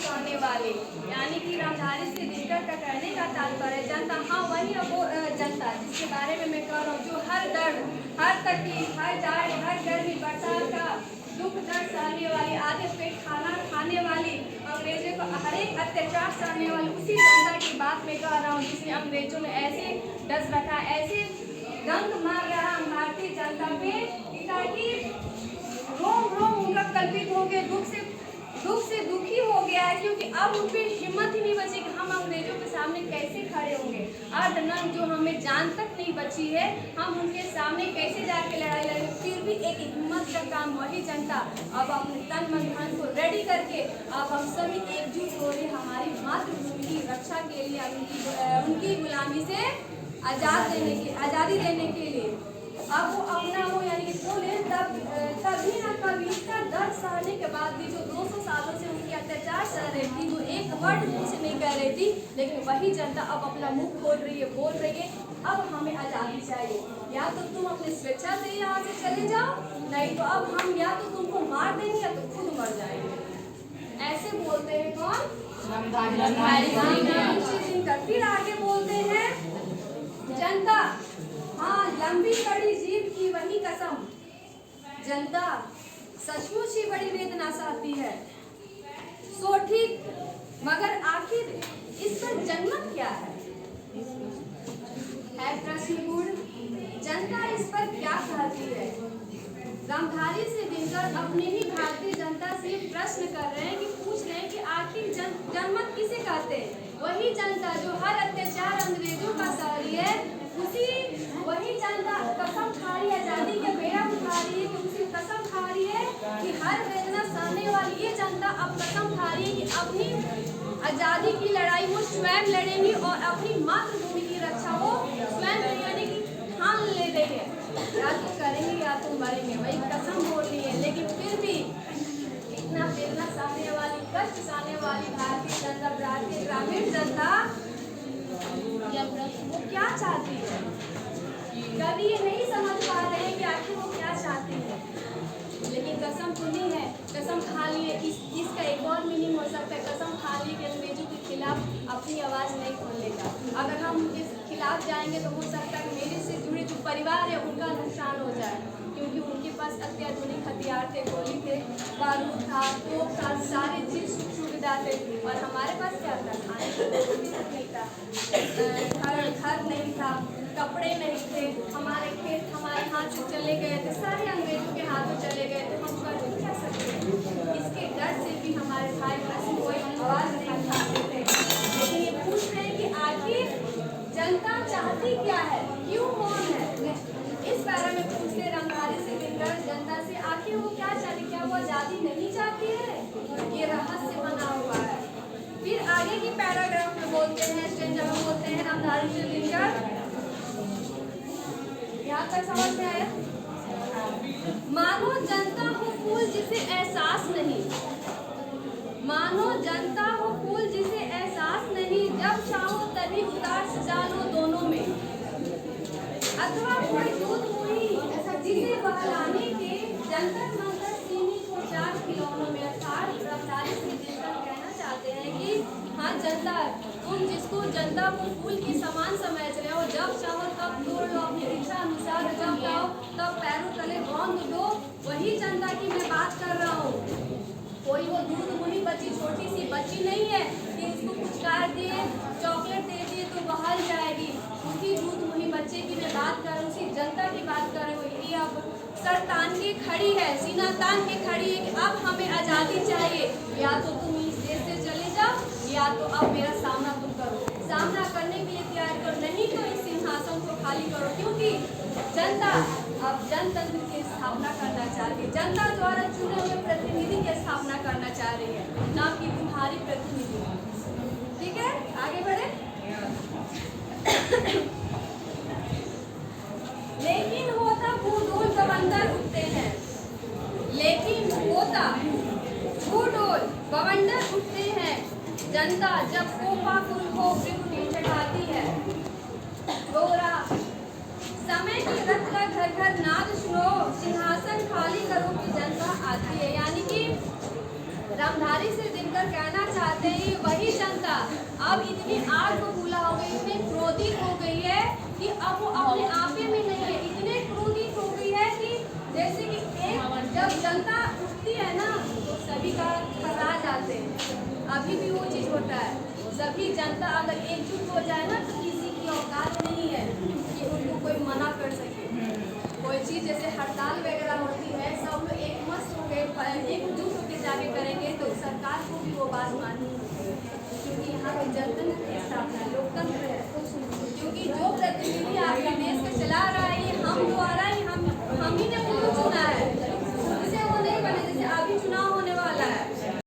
करने वाले, यानी कि रामधारी से दिनकर का कहने का तात्पर्य जनता, हाँ वही वो जनता जिसके बारे में मैं कह रहा हूँ, जो हर दर्द, हर तकलीफ, हर जाड़, हर गर्मी, बरसात का दुख दर्द सहने वाली, आधे पेट खाना खाने वाली, अंग्रेजों का हर एक अत्याचार सहने वाली, उसी जनता की बात मैं कह रहा हूँ जिसने अंग्रेजों ने ऐसे डस रखा, ऐसे रंग मार रहा हम भारतीय जनता पे, ताकि रोम रोम उनका कल्पित हो गया, दुख से दुखी हो गया है, क्योंकि अब उन पर हिम्मत ही नहीं बची कि हम अंग्रेजों के सामने कैसे खड़े होंगे। अर्धनग्न जो हमें जान तक नहीं बची है, हम उनके सामने कैसे जाके लड़ाई लड़ेंगे। फिर भी एक हिम्मत का काम वही जनता अब अपने तन मन धन को रेडी करके अब हम सभी एकजुट हो रहे हमारी मातृभूमि की रक्षा के लिए, उनकी गुलामी से आज़ादी देने के लिए। अब वो अपना वो यानी कि बोले तभी ना कभी इसका दर्द सहने के बाद भी जो 200 सालों से उनकी अत्याचार सह रही थी, जो एक वर्ड मुँह से नहीं कह रही थी, लेकिन वही जनता अब अपना मुंह खोल रही है, बोल रही है अब हमें आज़ादी चाहिए। या तो तुम अपनी स्वेच्छा से यहाँ से चले जाओ, नहीं तो अब हम या तो तुमको मार देंगे या तो खुद मर जाएंगे। ऐसे बोलते हैं कौन? फिर आगे बोलते हैं जनता, हाँ लंबी कड़ी जीभ की वही कसम, जनता सचमुच ही बड़ी वेदना सहती है, सो ठीक, मगर आखिर इस पर जनमत क्या है प्रश्नपूर्ण, जनता इस पर क्या कहती है। रामधारी से दिनकर अपने ही भारतीय जनता से प्रश्न कर रहे हैं कि पूछ रहे हैं कि आखिर जनमत किसे कहते हैं। वही जनता जो हर अत्याचार अंग्रेजों का सह रही है, वही जनता कसम खा रही है, आजादी के बेड़ा उठा रही है, कि उसी कसम खा रही है कि हर वेदना सहने वाली ये जनता अब कसम खा रही है कि अपनी आजादी की लड़ाई वो स्वयं लड़ेंगी और अपनी मातृभूमि की रक्षा वो स्वयं यानी कि ठान ले रही है, या तो करेंगे या तो मरेंगे, वही कसम बोल रही है। लेकिन फिर भी इतना वेदना सहने वाली, कष्ट सहने वाली भारतीय जनता, भारतीय ग्रामीण जनता वो क्या चाहती है, कभी ये नहीं समझ पा रहे हैं कि आखिर वो क्या चाहती है। लेकिन कसम सुनी है, कसम खा लिए, इसका एक और मीनिंग हो सकता है, कसम खा लिए कि अंग्रेजों के खिलाफ अपनी आवाज़ नहीं खोलेगा। अगर हम उनके खिलाफ जाएंगे तो हो सकता है मेरे से जुड़े जो परिवार है उनका नुकसान हो जाए, क्योंकि उनके पास अत्याधुनिक हथियार थे, गोली थे, बारूद था, तोप था, सारे चीज़ सुविधा थे, और हमारे पास क्या था, खाने को नहीं था, घर नहीं था, कपड़े नहीं थे, हमारे खेत हमारे हाथ से चले गए थे, सारे अंग्रेजों के हाथों चले गए थे, हम कर नहीं कर सकते। इसके डर से भी हमारे भाई बहन कोई आवाज़ नहीं उठाते थे। लेकिन ये पूछ रहे हैं कि आखिर जनता चाहती क्या है, क्यों मौन है। इस बारे में पूछते रामधारी से दिनकर जनता से, आखिर वो क्या चाहती, क्या वो आज़ादी नहीं चाहती है, ये रहस्य बना हुआ है। फिर आगे की पैराग्राफ में बोलते हैं, स्टेंजा में बोलते हैं रामधारी से दिनकर, यहाँ तक समझ में आया। मानो जनता हो फूल जिसे एहसास नहीं, मानो जनता हो फूल जिसे एहसास नहीं, जब चाहो तभी उदार सजा लो दोनों में, अथवा कोई दूध हुई जिसे बहलाने के जंतर मंतर सीनी को 4 खिलौनों में। अर्थात रामधारी से दिनकर कहना चाहते हैं कि हाँ जनता, तुम जिसको जनता को फूल के समान समझ रहे हो, जब चाहो तब तोड़ लो अपनी इच्छा अनुसार, जब चाहो तब पैरों तले बांध दो, वही जनता की मैं बात कर रहा हूँ। कोई वो दूध मुही बच्ची, छोटी सी बच्ची नहीं है कि इसको कुछ काट दिए, चॉकलेट दे दिए तो बहल जाएगी, उसी दूध मुही बच्चे की मैं बात कर रहा हूँ, उसी जनता की बात कर रही हूँ। ये अब सर तान के खड़ी है, सीना तान के खड़ी है कि अब हमें आज़ादी चाहिए, या तो तुम इस देश से चले जाओ, या तो अब मेरा सामना तुम करो, सामना करने के लिए तैयार करो, नहीं तो इस सिंहासन को खाली करो। क्योंकि जनता अब जनतंत्र की स्थापना करना चाह रही है, जनता द्वारा चुने हुए प्रतिनिधि की स्थापना करना चाह रही है, ना कि तुम्हारी प्रतिनिधि। ठीक है, आगे बढ़े। लेकिन होता भूडोल बवंडर उठते हैं, लेकिन होता भूडोल बवंडर उठते हैं, जनता जब कोपा कुल को बिगुटी चढ़ाती है। गोरा समय की रथ का घर घर नाद सुनो, सिंहासन खाली करो की जनता आती है। यानी कि रामधारी से दिनकर कहना चाहते आते ही वही जनता अब इतनी आग बबूला हो गई, इतनी क्रोधित हो गई है कि अब वो अपने आपे में नहीं है, इतने क्रोधित हो गई है कि जैसे कि एक जब जनता उठती है ना तो सभी का घबरा जाते हैं। अभी भी वो चीज़ होता है, सभी जनता अगर एकजुट हो जाए ना तो किसी की औकात नहीं है कि उनको कोई मना कर सके। कोई चीज़ जैसे हड़ताल वगैरह होती है, सब लोग एक मस्त हो गए, एकजुट होकर जाके करेंगे तो सरकार को भी वो बात माननी होगी, क्योंकि यहाँ पे जनतंत्र की स्थापना है, लोकतंत्र है। क्योंकि जो प्रतिनिधि आपके देश को चला रहा है